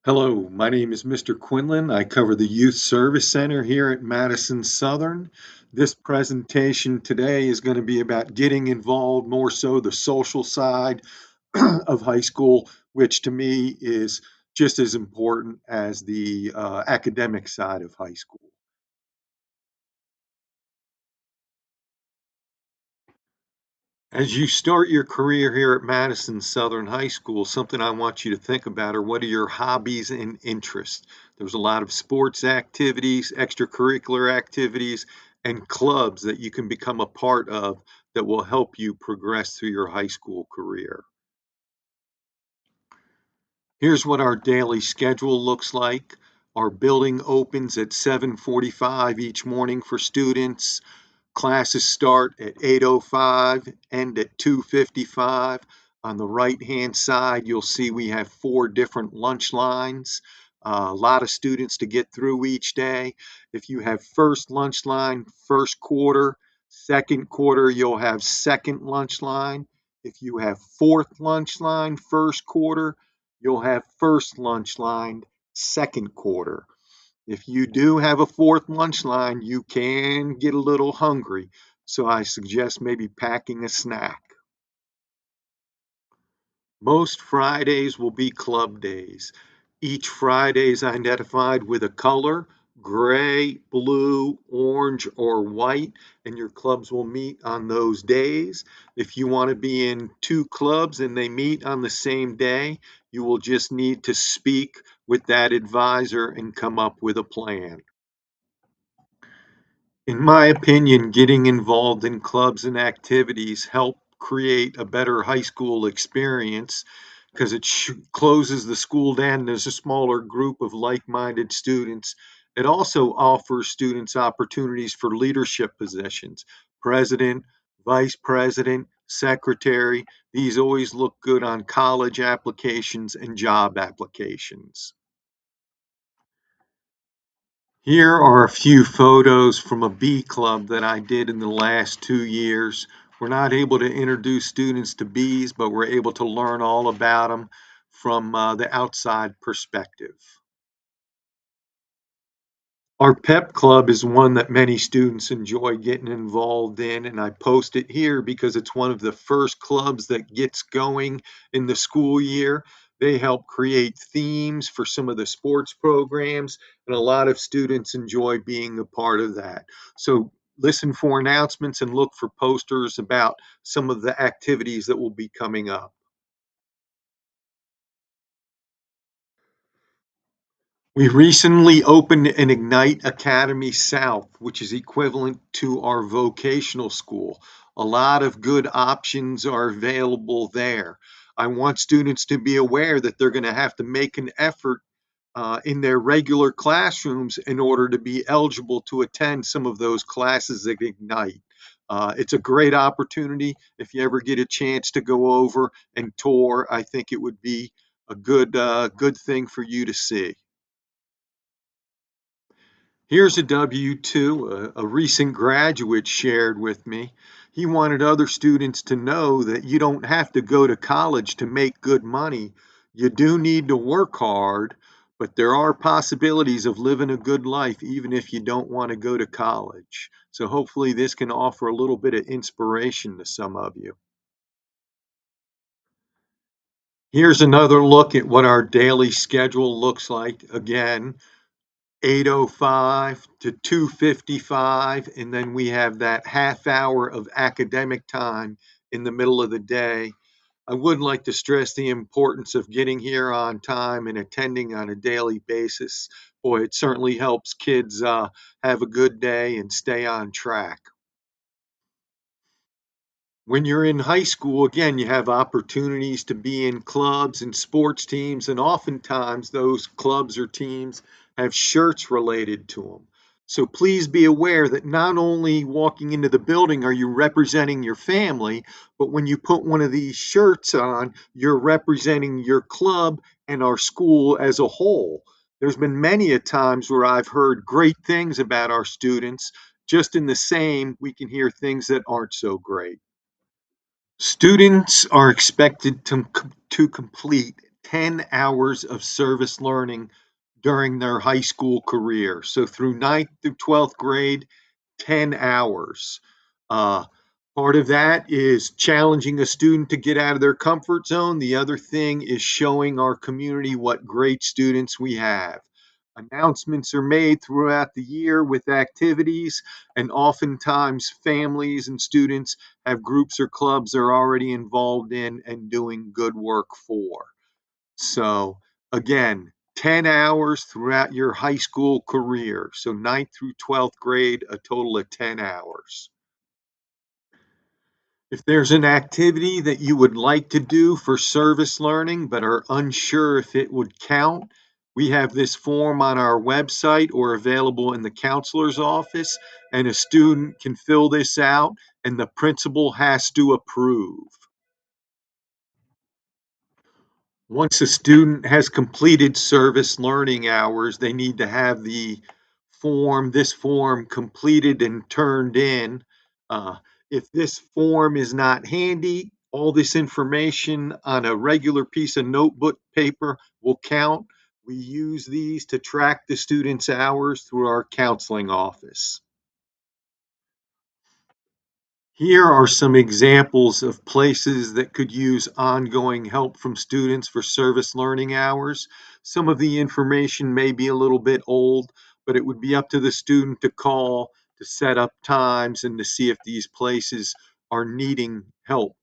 Hello, my name is Mr. Quinlan. I cover the Youth Service Center here at Madison Southern. This presentation today is going to be about getting involved more so the social side of high school, which to me is just as important as the academic side of high school. As you start your career here at Madison Southern High School, something I want you to think about are what are your hobbies and interests? There's a lot of sports activities, extracurricular activities, and clubs that you can become a part of that will help you progress through your high school career. Here's what our daily schedule looks like. Our building opens at 7:45 each morning for students. Classes start at 8:05, end at 2:55. On the right-hand side, you'll see we have four different lunch lines. A lot of students to get through each day. If you have first lunch line, first quarter, second quarter, you'll have second lunch line. If you have fourth lunch line, first quarter, you'll have first lunch line, second quarter. If you do have a fourth lunch line, you can get a little hungry. So I suggest maybe packing a snack. Most Fridays will be club days. Each Friday is identified with a color, gray, blue, orange, or white, and your clubs will meet on those days. If you want to be in two clubs and they meet on the same day, you will just need to speak with that advisor and come up with a plan. In my opinion, getting involved in clubs and activities help create a better high school experience because it closes the school down. There's a smaller group of like-minded students. It also offers students opportunities for leadership positions, president, vice president, secretary. These always look good on college applications and job applications. Here are a few photos from a bee club that I did in the last 2 years. We're not able to introduce students to bees, but we're able to learn all about them from the outside perspective. Our PEP club is one that many students enjoy getting involved in, and I post it here because it's one of the first clubs that gets going in the school year. They help create themes for some of the sports programs, and a lot of students enjoy being a part of that. So listen for announcements and look for posters about some of the activities that will be coming up. We recently opened an Ignite Academy South, which is equivalent to our vocational school. A lot of good options are available there. I want students to be aware that they're going to have to make an effort in their regular classrooms in order to be eligible to attend some of those classes at Ignite. It's a great opportunity. If you ever get a chance to go over and tour, I think it would be a good thing for you to see. Here's a W-2, a recent graduate shared with me. He wanted other students to know that you don't have to go to college to make good money. You do need to work hard, but there are possibilities of living a good life even if you don't want to go to college. So hopefully this can offer a little bit of inspiration to some of you. Here's another look at what our daily schedule looks like. Again, 8:05 to 2:55, and then we have that half hour of academic time in the middle of the day. I would like to stress the importance of getting here on time and attending on a daily basis. Boy, it certainly helps kids have a good day and stay on track. When you're in high school, again, you have opportunities to be in clubs and sports teams, and oftentimes those clubs or teams have shirts related to them. So please be aware that not only walking into the building are you representing your family, but when you put one of these shirts on, you're representing your club and our school as a whole. There's been many a times where I've heard great things about our students. Just in the same, we can hear things that aren't so great. Students are expected to complete 10 hours of service learning during their high school career. So through ninth through 12th grade, 10 hours. Uh, Part of that is challenging a student to get out of their comfort zone. The other thing is showing our community what great students we have. Announcements are made throughout the year with activities, and oftentimes families and students have groups or clubs they're already involved in and doing good work for. So, again, 10 hours throughout your high school career. So, ninth through 12th grade, a total of 10 hours. If there's an activity that you would like to do for service learning but are unsure if it would count, we have this form on our website or available in the counselor's office, and a student can fill this out, and the principal has to approve. Once a student has completed service learning hours, they need to have this form completed and turned in. Uh, if this form is not handy, all this information on a regular piece of notebook paper will count. We use these to track the student's hours through our counseling office. Here are some examples of places that could use ongoing help from students for service learning hours. Some of the information may be a little bit old, but it would be up to the student to call to set up times and to see if these places are needing help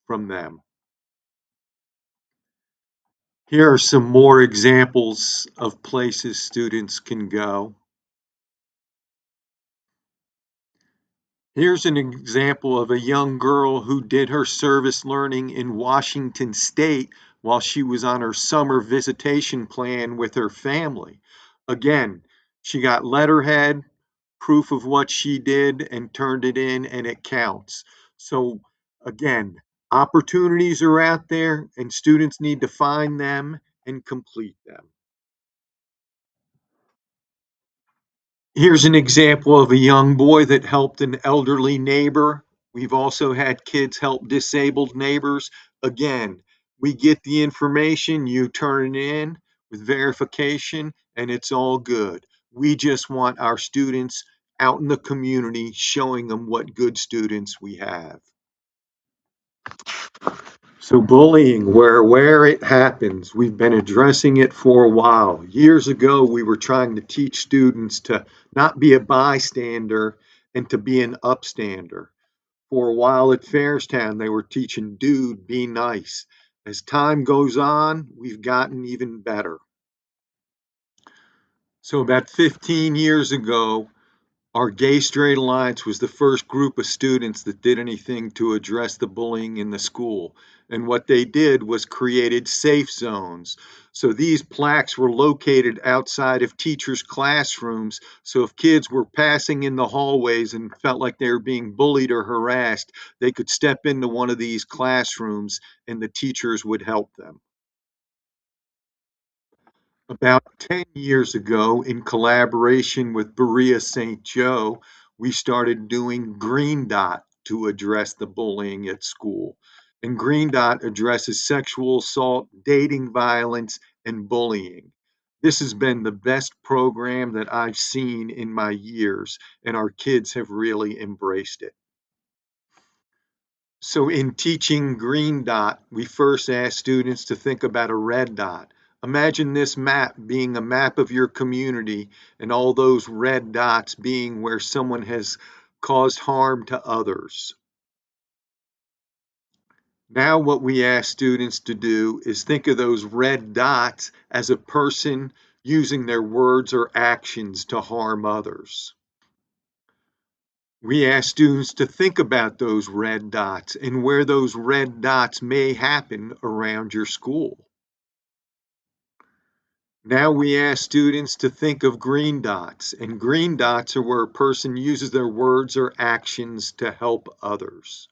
from them. Here are some more examples of places students can go. Here's an example of a young girl who did her service learning in Washington State while she was on her summer visitation plan with her family. Again, she got letterhead, proof of what she did, and turned it in, and it counts. So, again, opportunities are out there, and students need to find them and complete them. Here's an example of a young boy that helped an elderly neighbor. We've also had kids help disabled neighbors. Again, we get the information, you turn it in with verification, and it's all good. We just want our students out in the community showing them what good students we have. So bullying, where it happens, we've been addressing it for a while. Years ago, we were trying to teach students to not be a bystander and to be an upstander. For a while at Fairstown, they were teaching dude, be nice. As time goes on, we've gotten even better. So about 15 years ago, our Gay Straight Alliance was the first group of students that did anything to address the bullying in the school. And what they did was created safe zones. So these plaques were located outside of teachers' classrooms. So if kids were passing in the hallways and felt like they were being bullied or harassed, they could step into one of these classrooms and the teachers would help them. About 10 years ago, in collaboration with Berea St. Joe, we started doing Green Dot to address the bullying at school. And Green Dot addresses sexual assault, dating violence, and bullying. This has been the best program that I've seen in my years, and our kids have really embraced it. So in teaching Green Dot, we first ask students to think about a red dot. Imagine this map being a map of your community and all those red dots being where someone has caused harm to others. Now what we ask students to do is think of those red dots as a person using their words or actions to harm others. We ask students to think about those red dots and where those red dots may happen around your school. Now we ask students to think of green dots, and green dots are where a person uses their words or actions to help others.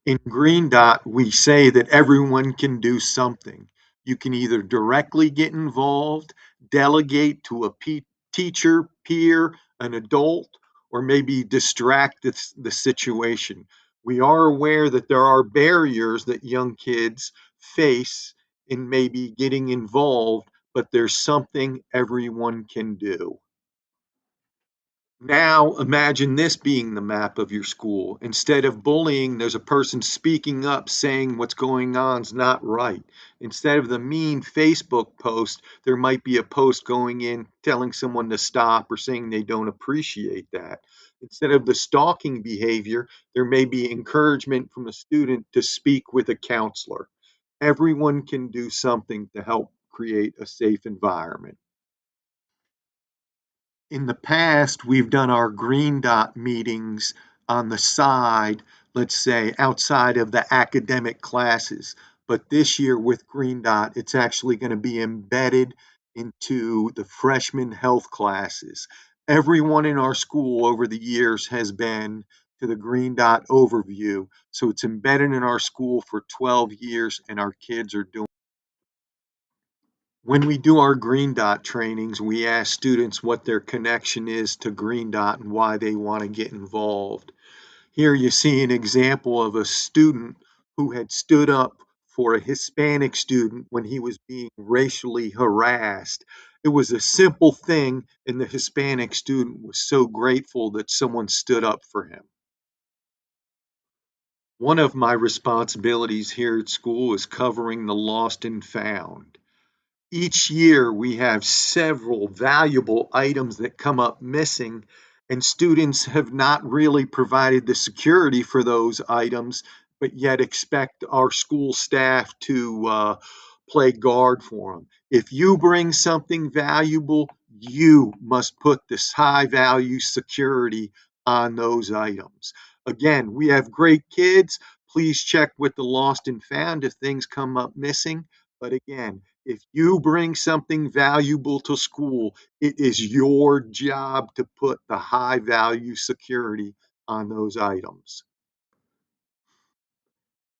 In Green Dot, we say that everyone can do something. You can either directly get involved, delegate to a teacher, peer, an adult, or maybe distract the situation. We are aware that there are barriers that young kids face in maybe getting involved, but there's something everyone can do. Now imagine this being the map of your school. Instead of bullying, there's a person speaking up saying what's going on is not right. Instead of the mean Facebook post, there might be a post going in telling someone to stop or saying they don't appreciate that. Instead of the stalking behavior, there may be encouragement from a student to speak with a counselor. Everyone can do something to help create a safe environment. In the past, we've done our green dot meetings on the side, let's say outside of the academic classes. But this year with Green Dot, it's actually going to be embedded into the freshman health classes. Everyone in our school over the years has been to the Green Dot overview. So it's embedded in our school for 12 years, and our kids are doing. When we do our Green Dot trainings, we ask students what their connection is to Green Dot and why they want to get involved. Here you see an example of a student who had stood up for a Hispanic student when he was being racially harassed. It was a simple thing, and the Hispanic student was so grateful that someone stood up for him. One of my responsibilities here at school is covering the lost and found. Each year, we have several valuable items that come up missing, and students have not really provided the security for those items, but yet expect our school staff to play guard for them. If you bring something valuable, you must put this high value security on those items. Again, we have great kids. Please check with the lost and found if things come up missing. But again, if you bring something valuable to school, it is your job to put the high value security on those items.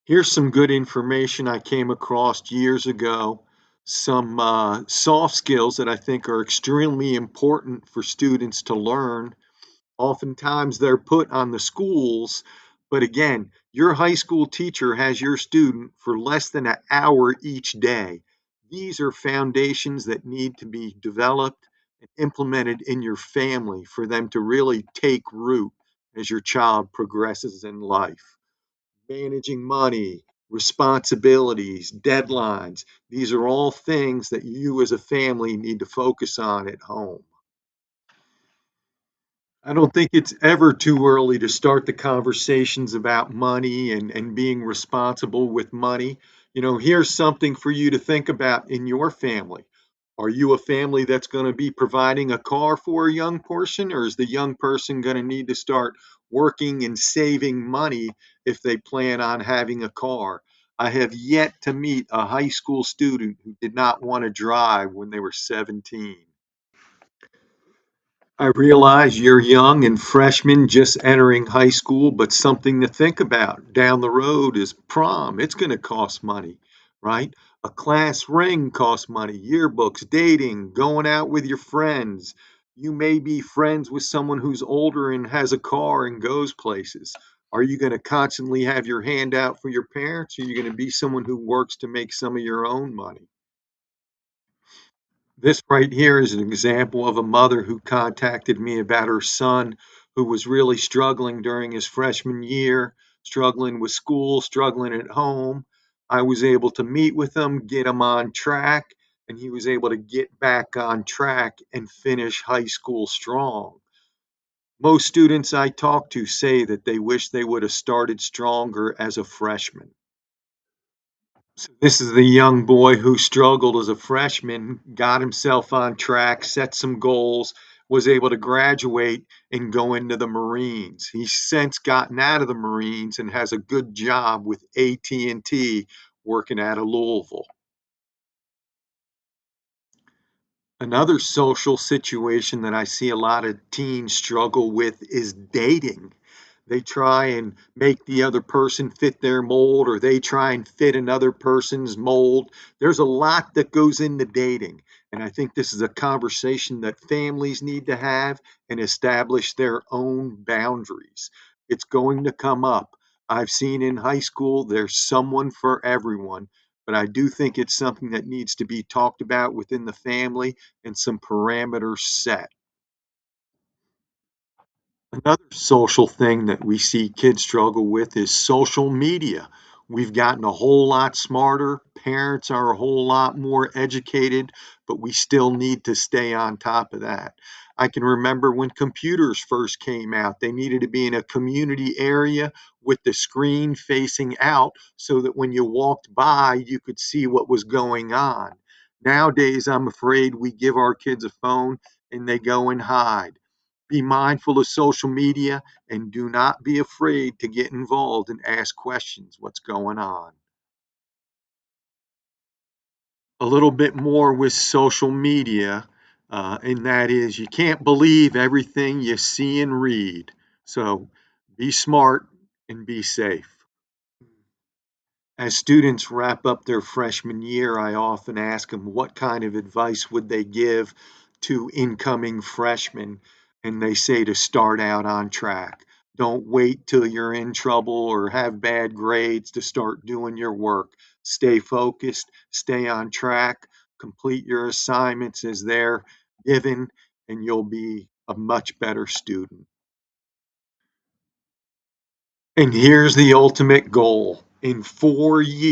Here's some good information I came across years ago. Some soft skills that I think are extremely important for students to learn. Oftentimes they're put on the schools, but again, your high school teacher has your student for less than an hour each day. These are foundations that need to be developed and implemented in your family for them to really take root as your child progresses in life. Managing money, responsibilities, deadlines, these are all things that you as a family need to focus on at home. I don't think it's ever too early to start the conversations about money and being responsible with money. Here's something for you to think about in your family. Are you a family that's going to be providing a car for a young person, or is the young person going to need to start working and saving money if they plan on having a car? I have yet to meet a high school student who did not want to drive when they were 17. I realize you're young and freshmen just entering high school, but something to think about down the road is prom. It's going to cost money, right? A class ring costs money, yearbooks, dating, going out with your friends. You may be friends with someone who's older and has a car and goes places. Are you going to constantly have your hand out for your parents, or are you going to be someone who works to make some of your own money? This right here is an example of a mother who contacted me about her son who was really struggling during his freshman year, struggling with school, struggling at home. I was able to meet with him, get him on track, and he was able to get back on track and finish high school strong. Most students I talk to say that they wish they would have started stronger as a freshman. So this is the young boy who struggled as a freshman, got himself on track, set some goals, was able to graduate and go into the Marines. He's since gotten out of the Marines and has a good job with AT&T working out of Louisville. Another social situation that I see a lot of teens struggle with is dating. They try and make the other person fit their mold, or they try and fit another person's mold. There's a lot that goes into dating. And I think this is a conversation that families need to have and establish their own boundaries. It's going to come up. I've seen in high school, there's someone for everyone. but I do think it's something that needs to be talked about within the family and some parameters set. Another social thing that we see kids struggle with is social media. We've gotten a whole lot smarter. Parents are a whole lot more educated, but we still need to stay on top of that. I can remember when computers first came out, they needed to be in a community area with the screen facing out so that when you walked by, you could see what was going on. Nowadays, I'm afraid we give our kids a phone and they go and hide. Be mindful of social media and do not be afraid to get involved and ask questions. What's going on? A little bit more with social media, and that is you can't believe everything you see and read. So be smart and be safe. As students wrap up their freshman year, I often ask them what kind of advice would they give to incoming freshmen, and they say to start out on track. Don't wait till you're in trouble or have bad grades to start doing your work. Stay focused, stay on track, complete your assignments as they're given, and you'll be a much better student. And here's the ultimate goal. In 4 years,